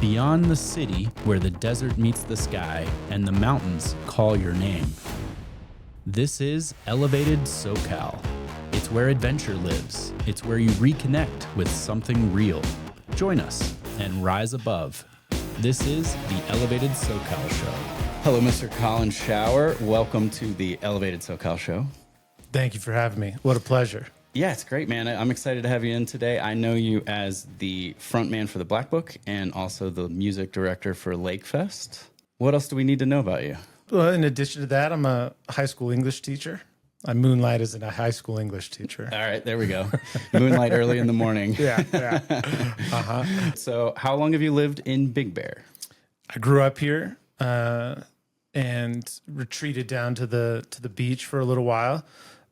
Beyond the city, where the desert meets the sky and the mountains call your name. This is Elevated SoCal. It's where adventure lives. It's where you reconnect with something real. Join us and rise above. This is the Elevated SoCal Show. Hello, Mr. Colin Schour. Welcome to the Elevated SoCal Show. Thank you for having me. What a pleasure. Yeah, it's great, man. I'm excited to have you in today. I know you as the frontman for the Blackbook and also the music director for Lakefest. What else do we need to know about you? Well, in addition to that, I'm a high school English teacher. I moonlight as a high school English teacher. All right, there we go. Moonlight early in the morning. Yeah. Uh-huh. So how long have you lived in Big Bear? I grew up here and retreated down to the beach for a little while,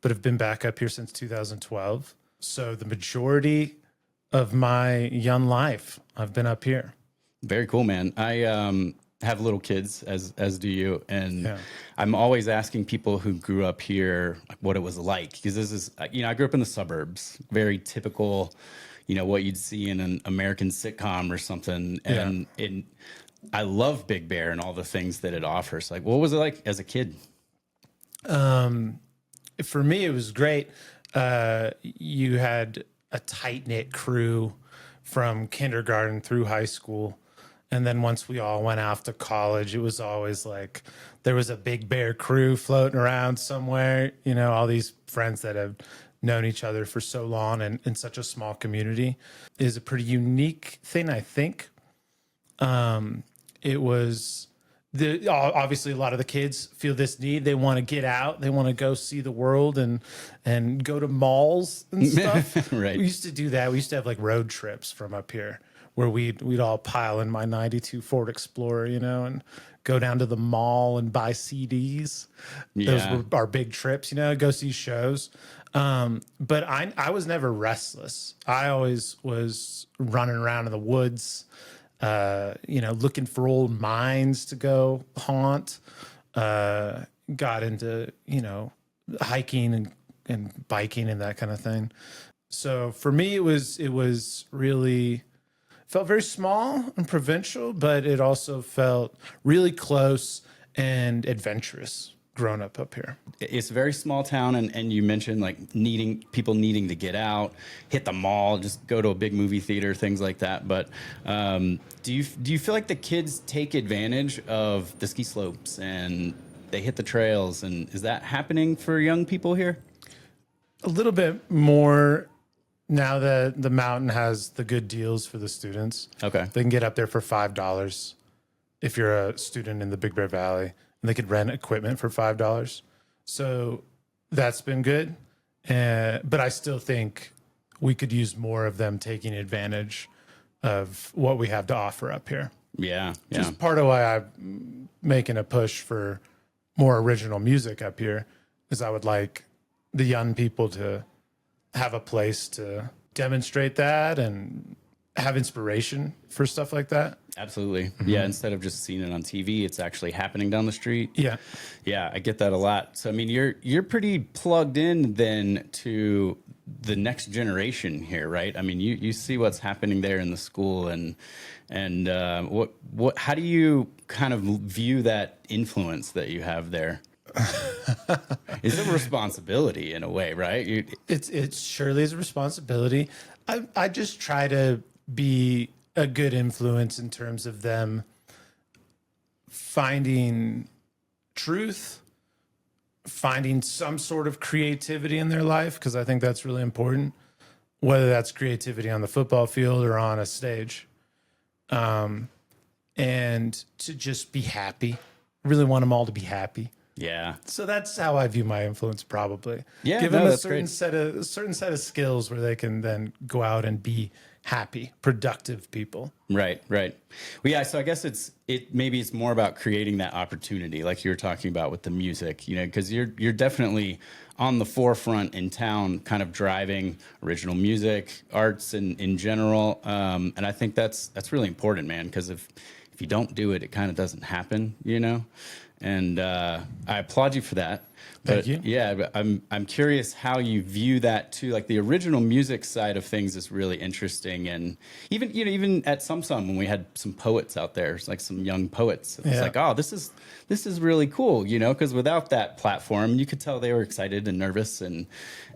but have been back up here since 2012. So the majority of my young life, I've been up here. Very cool, man. I have little kids, as do you, and I'm always asking people who grew up here what it was like, because this is, I grew up in the suburbs, very typical, what you'd see in an American sitcom or something, and I love Big Bear and all the things that it offers. Like, what was it like as a kid? For me, it was great. You had a tight-knit crew from kindergarten through high school. And then once we all went off to college, it was always like there was a Big Bear crew floating around somewhere. All these friends that have known each other for so long and in such a small community is a pretty unique thing, I think. It was obviously a lot of the kids feel this need. They want to get out. They want to go see the world and go to malls and stuff. Right. We used to do that. We used to have like road trips from up here, where we'd all pile in my 92 Ford Explorer, and go down to the mall and buy CDs. Yeah. Those were our big trips, go see shows. But I was never restless. I always was running around in the woods, looking for old mines to go haunt. Got into, hiking and biking and that kind of thing. So for me, it was really... felt very small and provincial, but it also felt really close and adventurous growing up here. It's a very small town, and you mentioned like people needing to get out, hit the mall, just go to a big movie theater, things like that. But do you feel like the kids take advantage of the ski slopes and they hit the trails, and is that happening for young people here? A little bit more. Now that the mountain has the good deals for the students, okay, they can get up there for $5 if you're a student in the Big Bear Valley, and they could rent equipment for $5. So that's been good. But I still think we could use more of them taking advantage of what we have to offer up here. Yeah. Which is part of why I'm making a push for more original music up here, is I would like the young people to have a place to demonstrate that and have inspiration for stuff like that. Absolutely. Mm-hmm. Yeah. Instead of just seeing it on TV, it's actually happening down the street. Yeah. Yeah. I get that a lot. So, I mean, you're pretty plugged in then to the next generation here, right? I mean, you see what's happening there in the school and how do you kind of view that influence that you have there? It's a responsibility in a way, right? It surely is a responsibility. I just try to be a good influence in terms of them finding truth, finding some sort of creativity in their life, because I think that's really important, whether that's creativity on the football field or on a stage, and to just be happy. I really want them all to be happy. Yeah. So that's how I view my influence, probably. Yeah. Give them a certain set of skills where they can then go out and be happy, productive people. Right. Well, yeah. So I guess maybe it's more about creating that opportunity, like you were talking about with the music, because you're definitely on the forefront in town, kind of driving original music, arts in general. And I think that's really important, man, because if you don't do it, it kind of doesn't happen, and I applaud you for that. But Thank you. yeah, but I'm curious how you view that too. Like the original music side of things is really interesting, and even at Sum when we had some poets out there, like some young poets, it was like, oh, this is really cool, because without that platform, you could tell they were excited and nervous, and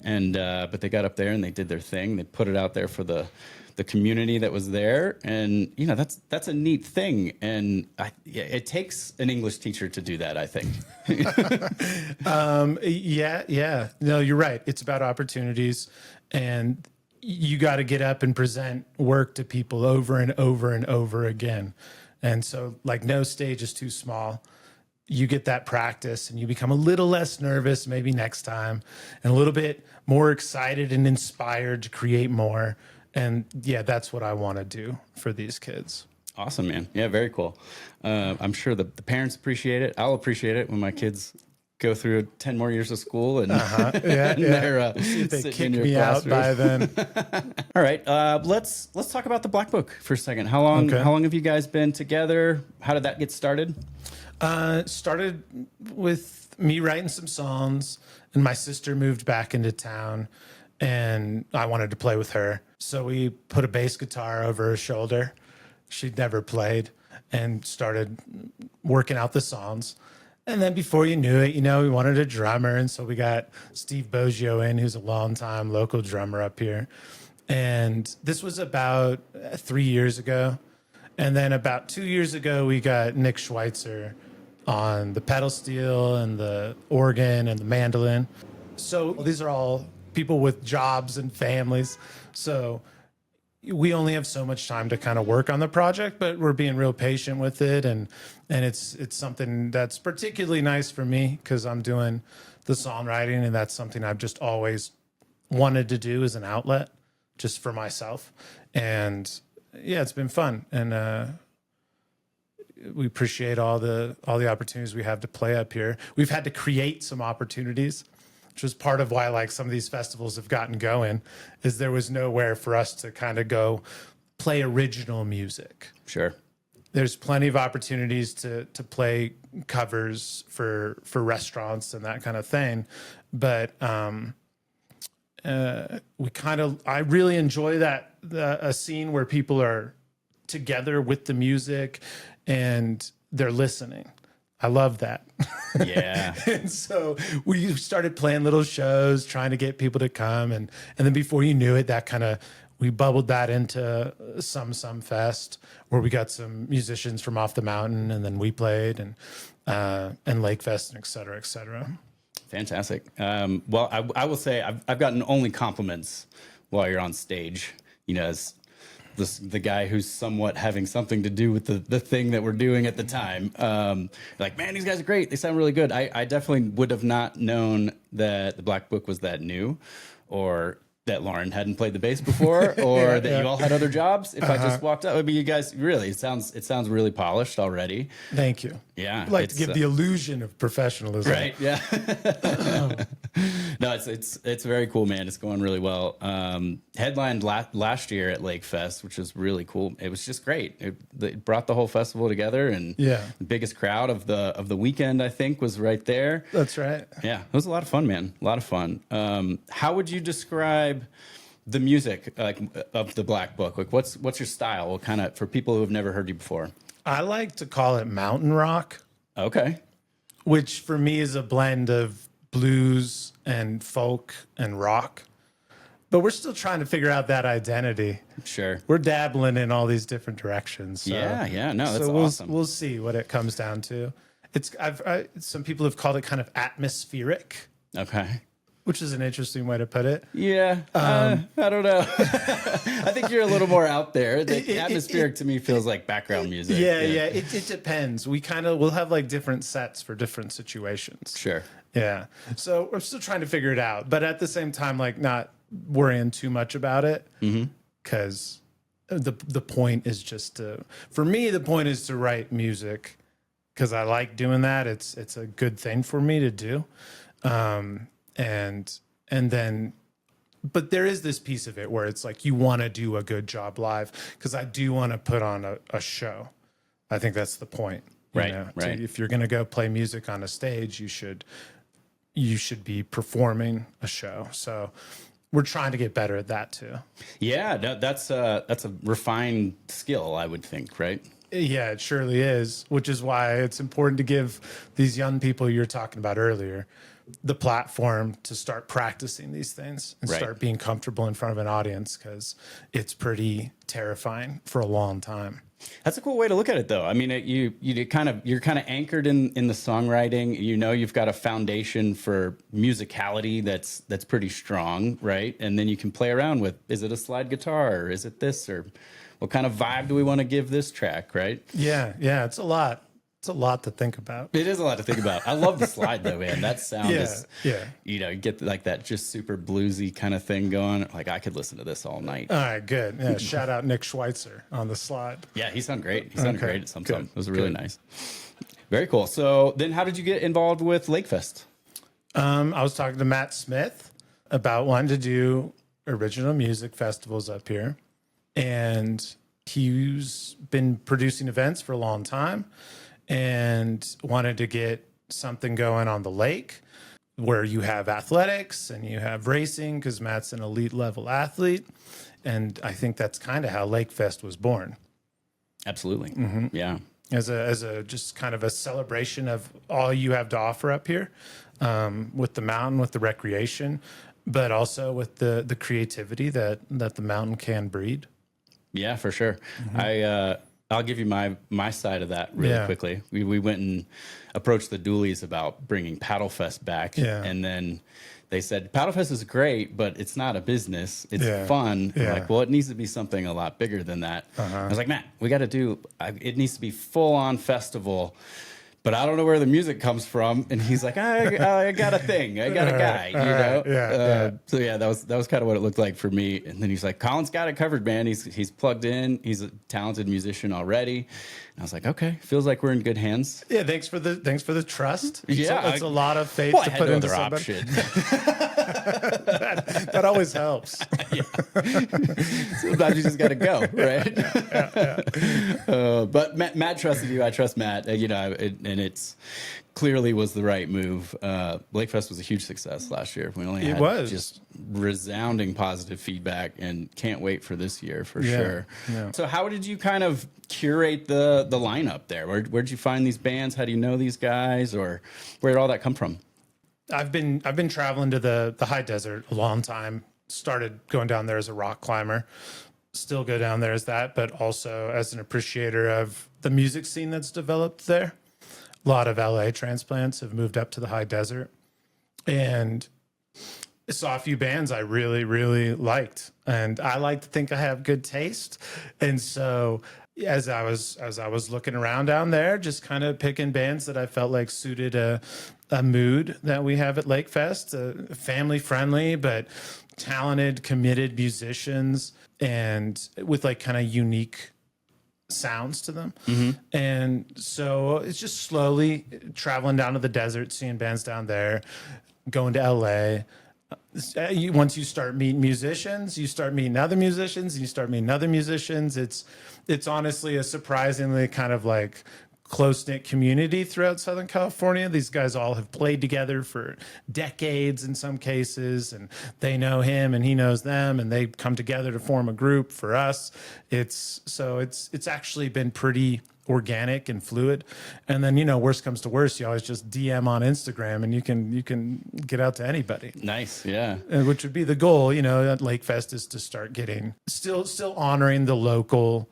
but they got up there and they did their thing. They put it out there for the community that was there, and that's a neat thing, and it takes an English teacher to do that, I think. Yeah. No, you're right. It's about opportunities, and you got to get up and present work to people over and over and over again. And so, like, no stage is too small. You get that practice and you become a little less nervous maybe next time, and a little bit more excited and inspired to create more. And yeah, that's what I want to do for these kids. Awesome, man. Yeah, very cool. I'm sure the parents appreciate it. I'll appreciate it when my kids go through 10 more years of school and, they're See if they sitting kick in your me out by then. All right, let's talk about the Blackbook for a second. How long have you guys been together? How did that get started? Started with me writing some songs, and my sister moved back into town, and I wanted to play with her. So we put a bass guitar over her shoulder. She'd never played, and started working out the songs. And then before you knew it, we wanted a drummer. And so we got Steve Boggio in, who's a longtime local drummer up here. And this was about 3 years ago. And then about 2 years ago, we got Nick Schweitzer on the pedal steel and the organ and the mandolin. So these are all people with jobs and families. So we only have so much time to kind of work on the project, but we're being real patient with it. And it's something that's particularly nice for me because I'm doing the songwriting, and that's something I've just always wanted to do as an outlet just for myself. And yeah, it's been fun. And we appreciate all the opportunities we have to play up here. We've had to create some opportunities, which was part of why like some of these festivals have gotten going, is there was nowhere for us to kind of go play original music. Sure. There's plenty of opportunities to play covers for restaurants and that kind of thing. But I really enjoy that, a scene where people are together with the music and they're listening. I love that. Yeah. And so we started playing little shows, trying to get people to come. And then before you knew it, we bubbled that into some Fest, where we got some musicians from off the mountain, and then we played, and Lakefest, and et cetera, et cetera. Fantastic. Well, I will say I've gotten only compliments while you're on stage, as the guy who's somewhat having something to do with the thing that we're doing at the time. Like, man, these guys are great. They sound really good. I definitely would have not known that the Blackbook was that new, or that Lauren hadn't played the bass before, or that you all had other jobs. If I just walked up, I mean, you guys really, it sounds really polished already. Thank you. Yeah. I'd like to give the illusion of professionalism. Right. Yeah. No, it's very cool, man. It's going really well. Headlined last year at Lakefest, which was really cool. It was just great. It brought the whole festival together, and the biggest crowd of the weekend, I think, was right there. That's right. Yeah, it was a lot of fun, man. A lot of fun. How would you describe the music of the Blackbook? Like, what's your style? What kind of, for people who have never heard you before? I like to call it mountain rock. Okay. Which for me is a blend of blues and folk and rock. But we're still trying to figure out that identity. Sure. We're dabbling in all these different directions. So. Yeah. No, that's awesome. We'll see what it comes down to. Some people have called it kind of atmospheric. Okay. Which is an interesting way to put it. Yeah, I don't know. I think you're a little more out there. The atmospheric to me feels like background music. Yeah. It depends. We'll have like different sets for different situations. Sure. Yeah. So we're still trying to figure it out, but at the same time, like not worrying too much about it, because the point is just for me, the point is to write music because I like doing that. It's a good thing for me to do. And then, but there is this piece of it where it's like you want to do a good job live, because I do want to put on a show. I think that's the point. Right, right. If you're going to go play music on a stage, you should be performing a show. So we're trying to get better at that too. Yeah, that's a refined skill, I would think, right? Yeah, it surely is, which is why it's important to give these young people you're talking about earlier the platform to start practicing these things and start being comfortable in front of an audience, because it's pretty terrifying for a long time. That's a cool way to look at it, though. I mean, you're kind of anchored in the songwriting. You've got a foundation for musicality that's pretty strong, right? And then you can play around with, is it a slide guitar, or is it this, or what kind of vibe do we want to give this track, right? Yeah, it's a lot. It's a lot to think about. It is a lot to think about. I love the slide, though, man. That sound is, you get like that just super bluesy kind of thing going. Like, I could listen to this all night. All right, good. Yeah, shout out Nick Schweitzer on the slide. Yeah, he sounded great. He sounded great at some time. It was really nice. Very cool. So then how did you get involved with Lakefest? I was talking to Matt Smith about wanting to do original music festivals up here. And he's been producing events for a long time and wanted to get something going on the lake where you have athletics and you have racing, because Matt's an elite level athlete. And I think that's kind of how Lakefest was born. Absolutely. Yeah. As a just kind of a celebration of all you have to offer up here, with the mountain, with the recreation, but also with the creativity that the mountain can breed. Yeah, for sure. I'll give you my side of that really quickly. We went and approached the Dooleys about bringing Paddlefest back, and then they said Paddlefest is great, but it's not a business. It's fun. We're like, well, it needs to be something a lot bigger than that. I was like, Matt, we got to do. It needs to be full on festival. But I don't know where the music comes from. And he's like, I got a thing. I got a guy, you know? So yeah, that was kind of what it looked like for me. And then he's like, Colin's got it covered, man. He's plugged in. He's a talented musician already. And I was like, okay, feels like we're in good hands. Yeah, thanks for the trust. Yeah. It's a lot of faith to put into somebody. Option. that always helps. Sometimes you just got to go, right? But Matt trusted you. I trust Matt. And it's clearly was the right move. Lakefest was a huge success last year. We only had just resounding positive feedback, and can't wait for this year for sure. Yeah. So how did you kind of curate the lineup there? Where'd you find these bands? How do you know these guys, or where did all that come from? I've been traveling to the high desert a long time. Started going down there as a rock climber. Still go down there as that, but also as an appreciator of the music scene that's developed there. A lot of LA transplants have moved up to the high desert, and I saw a few bands I really, really liked, and I like to think I have good taste. And so as I was looking around down there, just kind of picking bands that I felt like suited a mood that we have at Lakefest, family friendly, but talented, committed musicians, and with like kind of unique sounds to them. And so it's just slowly traveling down to the desert, seeing bands down there, going to LA. Once you start meeting musicians, you start meeting other musicians, and you start meeting other musicians. It's honestly a surprisingly kind of like close-knit community throughout Southern California. These guys all have played together for decades in some cases, and they know him and he knows them, and they come together to form a group for us. It's actually been pretty organic and fluid. And then, worst comes to worst, you always just DM on Instagram and you can get out to anybody. Nice. Yeah. Which would be the goal, at Lakefest, is to start getting still honoring the local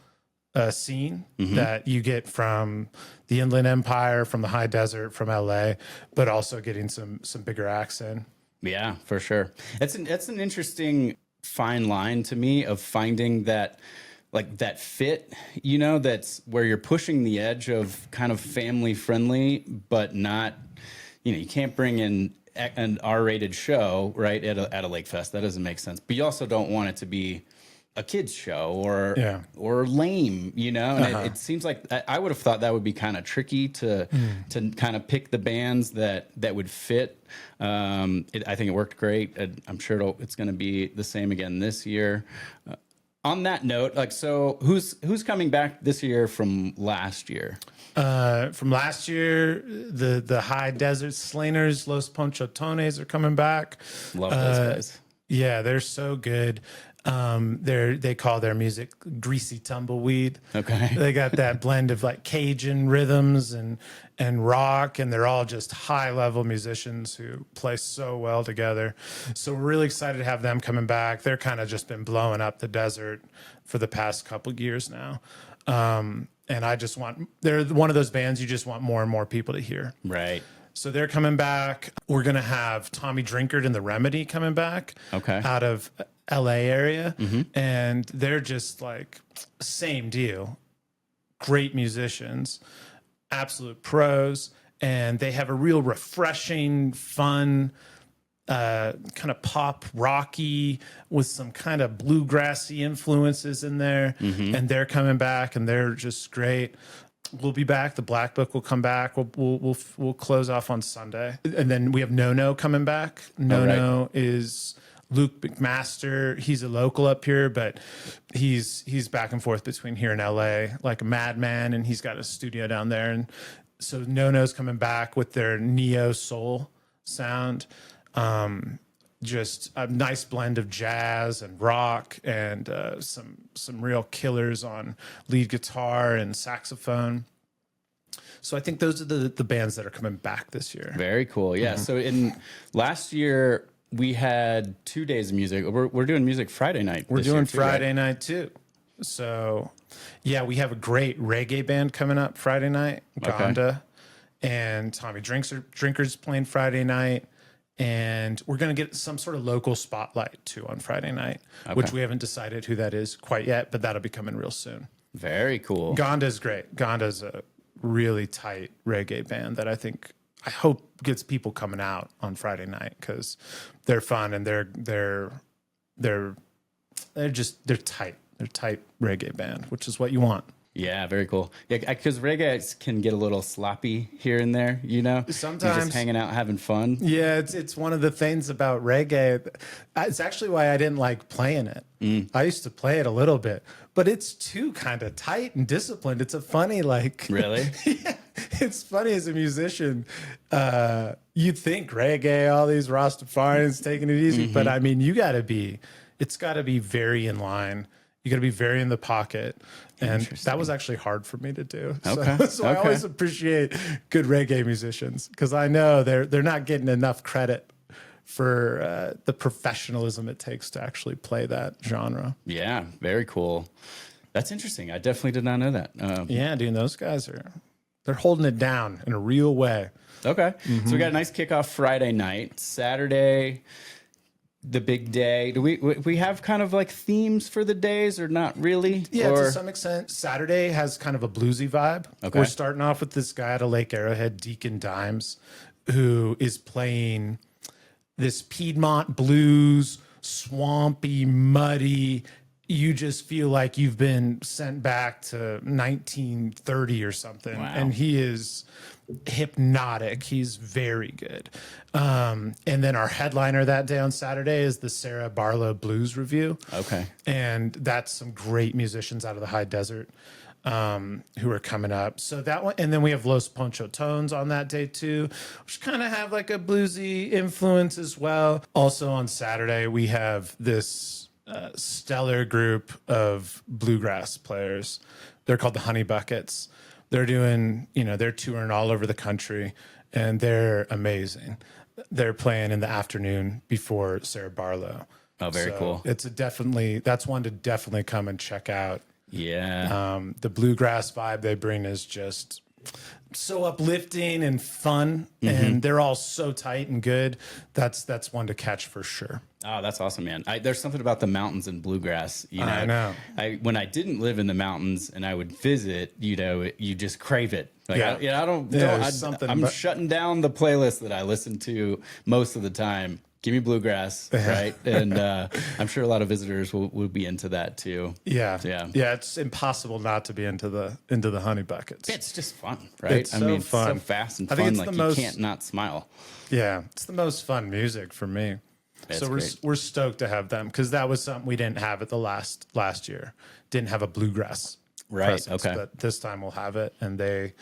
scene that you get from the Inland Empire, from the high desert, from LA, but also getting some bigger acts in. Yeah, for sure. That's an interesting fine line to me of finding that, like, that fit, that's where you're pushing the edge of kind of family friendly, but not, you can't bring in an R-rated show, right, at a Lakefest. That doesn't make sense. But you also don't want it to be a kid's show or lame, and it seems like I would have thought that would be kind of tricky to kind of pick the bands that would fit. I think it worked great. I'm sure it's going to be the same again this year. on that note, like, so who's coming back this year from last year? From last year, the High Desert Slingers, Los Ponchotones are coming back. Love those guys. Yeah, they're so good. They call their music greasy tumbleweed. Okay. They got that blend of like Cajun rhythms and rock, and they're all just high level musicians who play so well together. So we're really excited to have them coming back. They're kind of just been blowing up the desert for the past couple years now. And they're one of those bands you just want more and more people to hear. Right. So they're coming back. We're going to have Tommy Drinkard and the Remedy coming back out of LA area. And they're just like same deal. Great musicians, absolute pros. And they have a real refreshing, fun, kind of pop rocky with some kind of bluegrassy influences in there. And they're coming back and they're just great. We'll be back. The Blackbook will come back. We'll close off on Sunday, and then we have No coming back. No is Luke McMaster. He's a local up here, but he's back and forth between here and LA like a madman, and he's got a studio down there. And so No's coming back with their neo soul sound. Just a nice blend of jazz and rock and some real killers on lead guitar and saxophone. So I think those are the bands that are coming back this year. Very cool. Yeah. So in last year we had 2 days of music. We're doing music Friday night. We're doing Friday night too. So yeah, we have a great reggae band coming up Friday night, Gonda, and Tommy Drinkard's playing Friday night. And we're going to get some sort of local spotlight too on Friday night, which we haven't decided who that is quite yet, but that'll be coming real soon. Very cool. Gonda's great. Gonda's a really tight reggae band that I hope gets people coming out on Friday night because they're fun and they're tight. They're tight reggae band, which is what you want. Yeah, very cool. Yeah, because reggae can get a little sloppy here and there, you know? Sometimes. You're just hanging out, having fun. Yeah, it's one of the things about reggae. It's actually why I didn't like playing it. I used to play it a little bit, but it's too kind of tight and disciplined. It's a funny, like... Really? Yeah, it's funny as a musician. You'd think reggae, all these Rastafarians taking it easy, but I mean, it's got to be very in line. You got to be very in the pocket. And that was actually hard for me to do. So I always appreciate good reggae musicians because I know they're not getting enough credit for the professionalism it takes to actually play that genre. Yeah, very cool. That's interesting. I definitely did not know that. Yeah, dude, those guys they're holding it down in a real way. Okay. So we got a nice kickoff Friday night. Saturday, the big day. Do we have kind of like themes for the days or not really? Yeah, to some extent. Saturday has kind of a bluesy vibe. Okay. We're starting off with this guy out of Lake Arrowhead, Deacon Dimes, who is playing this Piedmont blues, swampy, muddy. You just feel like you've been sent back to 1930 or something. Wow. And he is hypnotic. He's very good. And then our headliner that day on Saturday is the Sarah Barlow Blues Review. Okay. And that's some great musicians out of the high desert who are coming up. So that one, and then we have Los Ponchotones on that day too, which kind of have like a bluesy influence as well. Also on Saturday, we have this stellar group of bluegrass players. They're called the Honey Buckets. They're they're touring all over the country and they're amazing. They're playing in the afternoon before Sarah Barlow. Oh, very cool. That's one to definitely come and check out. Yeah. The bluegrass vibe they bring is just so uplifting and fun, and they're all so tight and good. That's one to catch for sure. Oh, that's awesome, man. There's something about the mountains and bluegrass. I know. When I didn't live in the mountains and I would visit, you just crave it. Like, I'm shutting down the playlist that I listen to most of the time. Give me bluegrass, right? And I'm sure a lot of visitors will be into that too. Yeah. It's impossible not to be into the Honey Buckets. It's just fun, right? It's so fun. So fast and I think fun. it's Like the most, you can't not smile. Yeah, it's the most fun music for me. That's So great. we're stoked to have them because that was something we didn't have at the last year. Didn't have a bluegrass presence, Okay. but this time we'll have it, and they're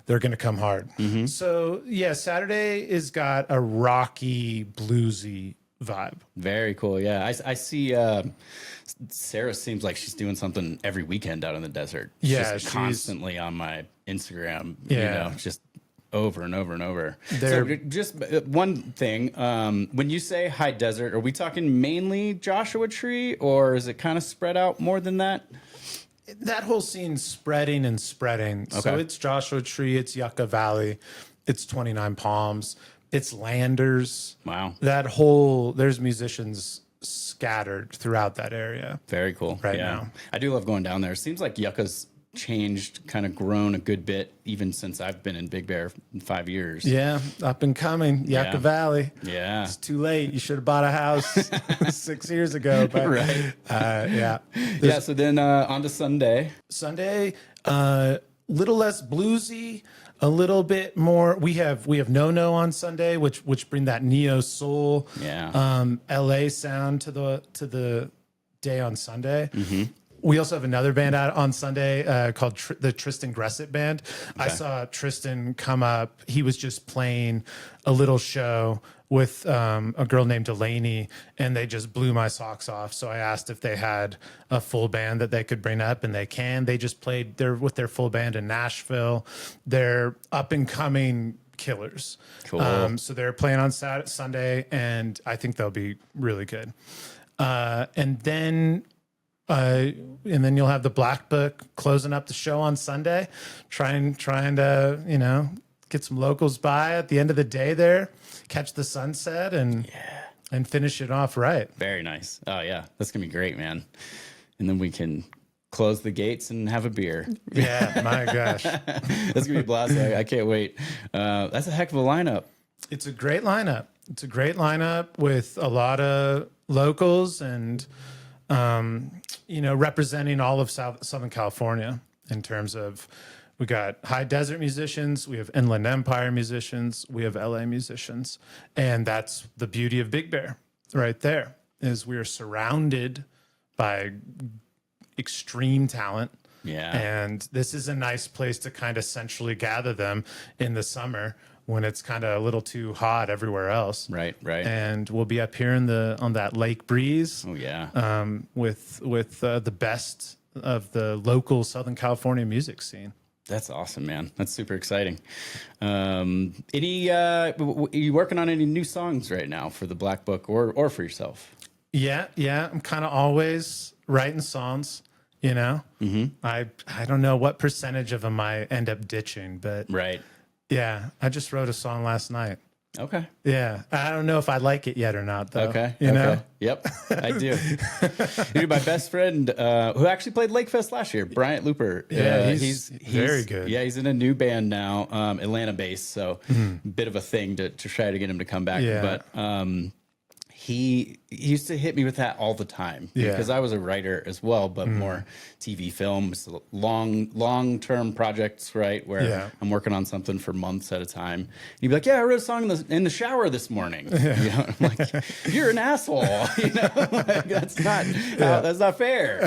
going to come hard. So yeah, Saturday has got a rocky, bluesy vibe. Very cool. Yeah. I see Sarah seems like she's doing something every weekend out in the desert. Yeah, Just she's constantly on my Instagram, Yeah. just over and over and over. They're- So just one thing, when you say high desert, are we talking mainly Joshua Tree, or is it kind of spread out more than that? That whole scene's spreading and spreading. So Okay. it's Joshua Tree, it's Yucca Valley, it's 29 Palms, it's Landers. Wow. There's musicians scattered throughout that area. Very cool. Right now. I do love going down there. It seems like Yucca's changed, kind of grown a good bit, even since I've been in Big Bear in 5 years. Yeah, up and coming, Yucca Yeah. Valley. Yeah. It's too late. You should have bought a house 6 years ago. But, Right. yeah. Yeah. So then on to Sunday. Sunday, little less bluesy, a little bit more. We have No on Sunday, which bring that neo soul, Yeah. LA sound to the day on Sunday. We also have another band out on Sunday called the Tristan Gressett Band. I saw Tristan come up. He was just playing a little show with a girl named Delaney, and they just blew my socks off. So I asked if they had a full band that they could bring up, and they can. They just played with their full band in Nashville. They're up and coming killers. Cool. So they're playing on Sunday, and I think they'll be really good. And then you'll have the Blackbook closing up the show on Sunday, trying to get some locals by at the end of the day there, catch the sunset, and finish it off right. Very nice. Oh yeah, that's gonna be great, man. And then we can close the gates and have a beer. Yeah, my gosh, That's gonna be blast. I can't wait. That's a heck of a lineup. it's a great lineup. It's a great lineup with a lot of locals and representing all of Southern California in terms of. We got high desert musicians, we have Inland Empire musicians, we have LA musicians. And that's the beauty of Big Bear right there, is we are surrounded by extreme talent. Yeah. And this is a nice place to kind of centrally gather them in the summer when it's kind of a little too hot everywhere else. Right. And we'll be up here on that lake breeze. Oh yeah. With the best of the local Southern California music scene. That's awesome, man. That's super exciting. Are you working on any new songs right now for the Blackbook or for yourself? Yeah. I'm kind of always writing songs, I don't know what percentage of them I end up ditching, but Right. yeah, I just wrote a song last night. Okay. Yeah. I don't know if I like it yet or not, though. Okay. You know? Yep. I do. Dude, my best friend, who actually played Lakefest last year, Bryant Looper. Yeah, he's very good. Yeah, he's in a new band now, Atlanta based. So bit of a thing to try to get him to come back. Yeah. But he used to hit me with that all the time because I was a writer as well, but more TV films, long-term projects, right? Where I'm working on something for months at a time. And he'd be like, "Yeah, I wrote a song in the shower this morning." I'm like, "You're an asshole," like, that's not fair,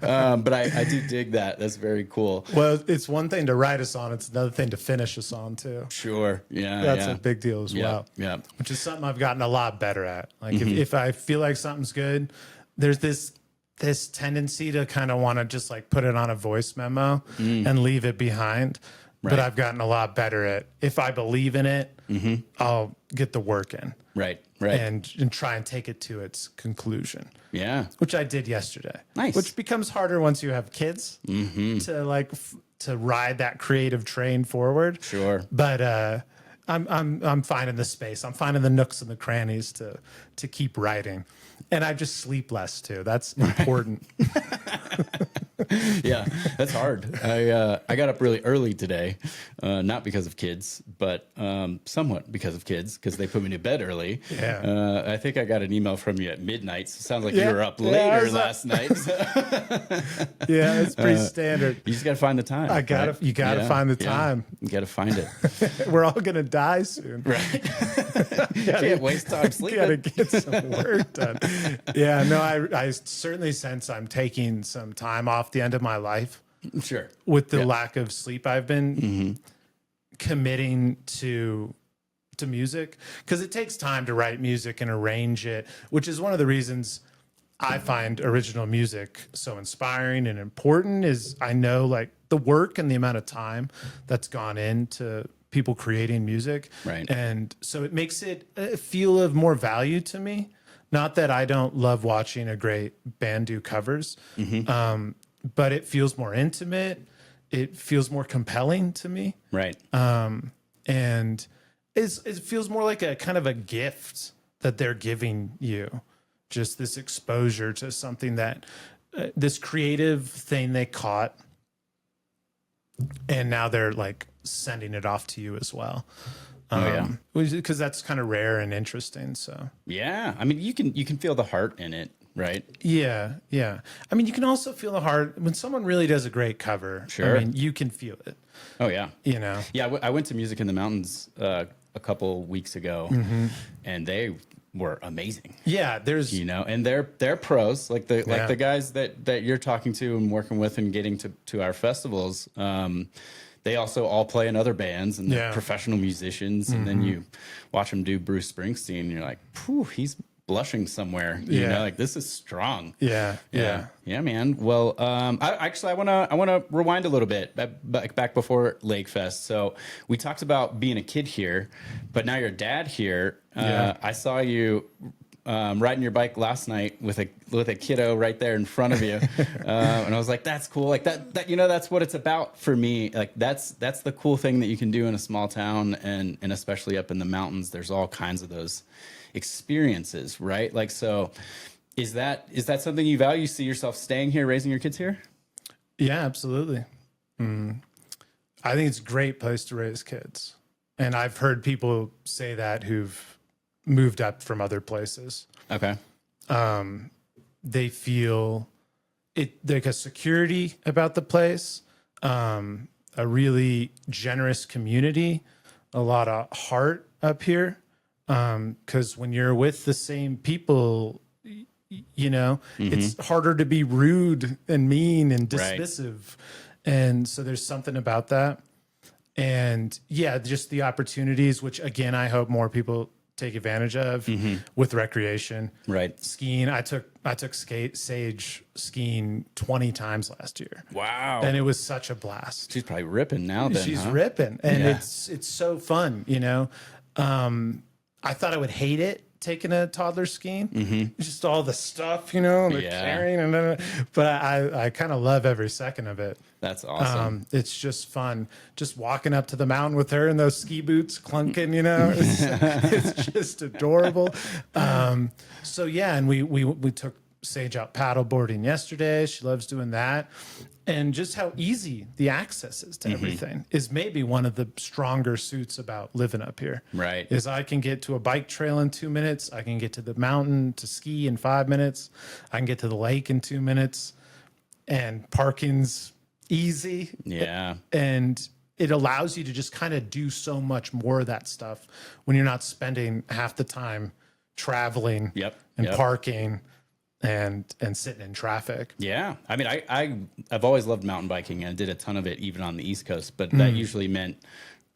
But I do dig that. That's very cool. Well, it's one thing to write a song; it's another thing to finish a song too. Sure. Yeah. That's a big deal as well. Yeah. Which is something I've gotten a lot better at. Like if I feel like something's good, there's this tendency to kind of want to just like put it on a voice memo and leave it behind. But I've gotten a lot better at if I believe in it, I'll get the work in. Right. And try and take it to its conclusion. Yeah. Which I did yesterday. Nice. Which becomes harder once you have kids to ride that creative train forward. Sure. But I'm finding the space. I'm finding the nooks and the crannies to keep writing, and I just sleep less too. That's important. Yeah, that's hard. I got up really early today, not because of kids, but somewhat because of kids, because they put me to bed early. Yeah. I think I got an email from you at midnight. So it sounds like Yeah. you were up Yeah, I later was last night. Yeah, it's pretty standard. You just got to find the time. You gotta find the Yeah. time. You got to find it. We're all gonna die soon. Right. Can't waste time sleeping. Gotta get some work done. Yeah, no, I certainly sense I'm taking some time off the end of my life Sure. with the lack of sleep I've been committing to music, because it takes time to write music and arrange it, which is one of the reasons I find original music so inspiring and important. Is I know like the work and the amount of time that's gone into people creating music. Right. And so it makes it feel of more value to me. Not that I don't love watching a great band do covers, but it feels more intimate. It feels more compelling to me. Right. And it feels more like a kind of a gift that they're giving you. Just this exposure to something that, this creative thing they caught, and now they're like sending it off to you as well. Because that's kind of rare and interesting. So Yeah. I mean, you can feel the heart in it, right? yeah. I mean, you can also feel the heart when someone really does a great cover. Sure. I mean, you can feel it. Oh yeah. You know. Yeah, I went to Music in the Mountains a couple weeks ago, and they were amazing. Yeah, there's And they're pros, like the guys that you're talking to and working with and getting to our festivals. They also all play in other bands and they're professional musicians. And then you watch them do Bruce Springsteen, and you're like, "Phew, he's blushing somewhere." You know, like this is strong. Yeah, man. Well, I want to rewind a little bit back before Lakefest. So we talked about being a kid here, but now you're a dad here. I saw you riding your bike last night with a kiddo right there in front of you, and I was like, "That's cool." Like that that's what it's about for me. Like that's the cool thing that you can do in a small town, and especially up in the mountains. There's all kinds of those experiences, right? Like, so is that something you value? You see yourself staying here, raising your kids here? Yeah, absolutely. I think it's a great place to raise kids. And I've heard people say that who've moved up from other places. Okay. They feel like a security about the place, a really generous community, a lot of heart up here. Because when you're with the same people, it's harder to be rude and mean and dismissive. Right. And so there's something about that. And yeah, just the opportunities, which again, I hope more people take advantage of with recreation. Right. Skiing. I took Sage skiing 20 times last year. Wow. And it was such a blast. She's probably ripping now then. She's ripping. And it's so fun, I thought I would hate it taking a toddler skiing, just all the stuff, the carrying, but I kind of love every second of it. That's awesome. It's just fun, just walking up to the mountain with her in those ski boots clunking, it's just adorable. So yeah, and we took Sage out paddleboarding yesterday. She loves doing that. And just how easy the access is to everything is maybe one of the stronger suits about living up here. Right. Is I can get to a bike trail in 2 minutes. I can get to the mountain to ski in 5 minutes. I can get to the lake in 2 minutes. And parking's easy. Yeah. And it allows you to just kind of do so much more of that stuff when you're not spending half the time traveling and parking and sitting in traffic. Yeah. I mean, I've always loved mountain biking, and I did a ton of it even on the East Coast, but that usually meant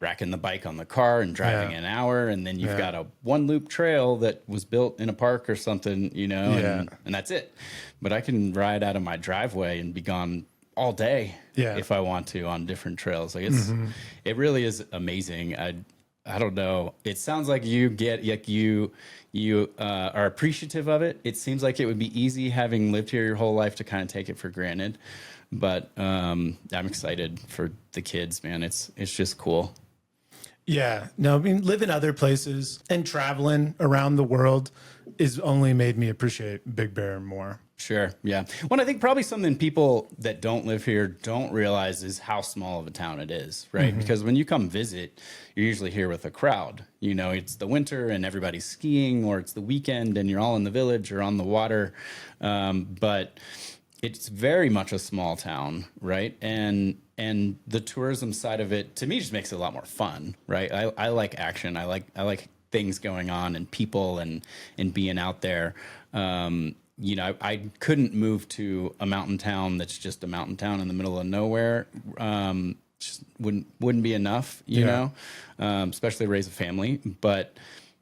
racking the bike on the car and driving an hour, and then you've got a one loop trail that was built in a park or something, and that's it. But I can ride out of my driveway and be gone all day if I want to on different trails. Like it really is amazing. I don't know. It sounds like you are appreciative of it. It seems like it would be easy, having lived here your whole life, to kind of take it for granted. But I'm excited for the kids, man. It's just cool. Yeah. No, I mean, living other places and traveling around the world is only made me appreciate Big Bear more. Sure. Yeah. Well, I think probably something people that don't live here don't realize is how small of a town it is, right? Because when you come visit, you're usually here with a crowd. You know, it's the winter and everybody's skiing, or it's the weekend and you're all in the village or on the water. But it's very much a small town, right? And the tourism side of it, to me, just makes it a lot more fun, right? I like action. I like things going on and people and being out there. You know, I couldn't move to a mountain town that's just a mountain town in the middle of nowhere. Just wouldn't be enough, you know, especially raise a family. But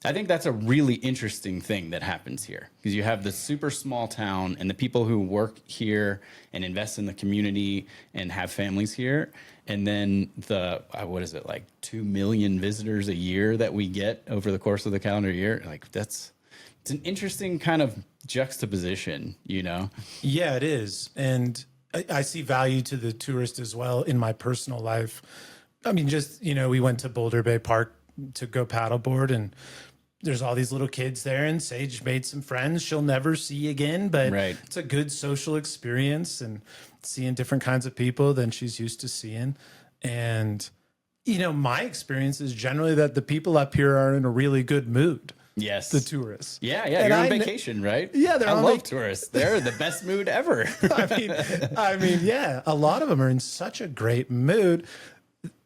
I think that's a really interesting thing that happens here, because you have this super small town and the people who work here and invest in the community and have families here. And then what is it, like 2 million visitors a year that we get over the course of the calendar year? Like it's an interesting kind of juxtaposition, you know? Yeah, it is. And I see value to the tourist as well in my personal life. I mean, just, you know, we went to Boulder Bay Park to go paddleboard, and there's all these little kids there, and Sage made some friends she'll never see again, but it's a good social experience and seeing different kinds of people than she's used to seeing. And, you know, my experience is generally that the people up here are in a really good mood. Yes. The tourists. Yeah. And you're on vacation, right? Yeah. I love tourists. They're the best mood ever. I mean, yeah, a lot of them are in such a great mood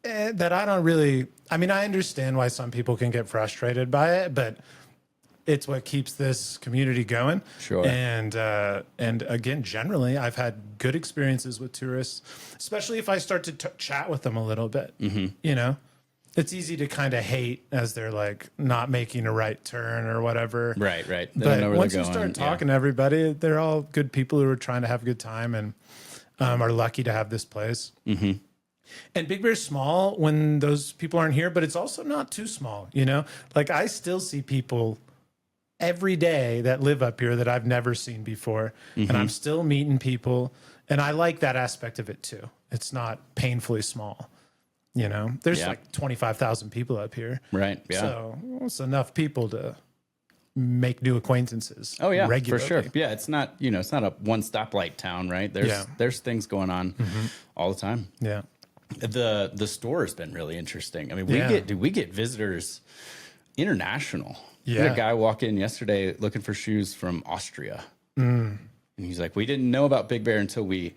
that I don't really, I mean, I understand why some people can get frustrated by it, but it's what keeps this community going. Sure. And again, generally, I've had good experiences with tourists, especially if I start to chat with them a little bit, you know? It's easy to kind of hate as they're like not making a right turn or whatever. Right. They but once you start talking to everybody, they're all good people who are trying to have a good time and are lucky to have this place. And Big Bear's small when those people aren't here, but it's also not too small, you know? Like I still see people every day that live up here that I've never seen before. And I'm still meeting people. And I like that aspect of it too. It's not painfully small. You know, there's like 25,000 people up here. Right. Yeah. So it's enough people to make new acquaintances. Oh yeah, regularly. for sure. Yeah. It's not, you know, it's not a one stoplight town, right? There's things going on all the time. Yeah. The store has been really interesting. I mean, we get visitors international. Yeah. We had a guy walk in yesterday looking for shoes from Austria. And he's like, we didn't know about Big Bear until we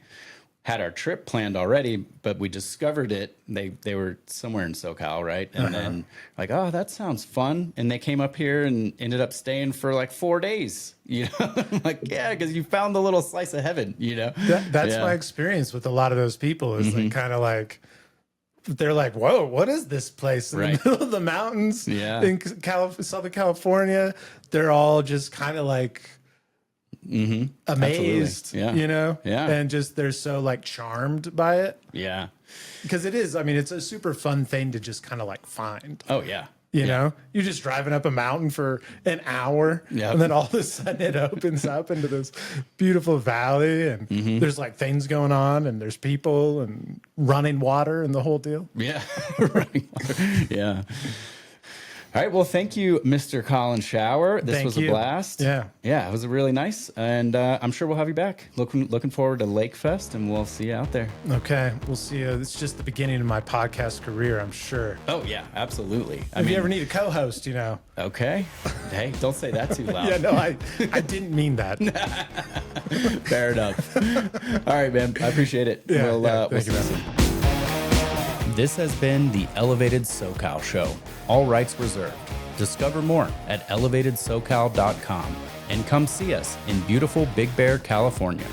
had our trip planned already, but we discovered it. They were somewhere in SoCal, right? And then like, oh, that sounds fun. And they came up here and ended up staying for like 4 days, you know? Like, yeah, because you found the little slice of heaven, you know? That's my experience with a lot of those people is like kind of like, they're like, whoa, what is this place in the middle of the mountains in Southern California? They're all just kind of like, amazed, you know, and just they're so like charmed by it, because it is. I mean, it's a super fun thing to just kind of like find. You know, you're just driving up a mountain for an hour, and then all of a sudden it opens up into this beautiful valley, and there's like things going on, and there's people and running water and the whole deal. Running water. All right. Well, thank you, Mr. Colin Schour. This was a blast. Yeah, it was really nice, and I'm sure we'll have you back. Looking forward to Lakefest, and we'll see you out there. Okay, we'll see you. It's just the beginning of my podcast career, I'm sure. Oh yeah, absolutely. If you ever need a co-host, you know. Okay. Hey, don't say that too loud. I didn't mean that. Fair enough. All right, man. I appreciate it. We'll see you soon. This has been the Elevated SoCal Show. All rights reserved. Discover more at elevatedsocal.com and come see us in beautiful Big Bear, California.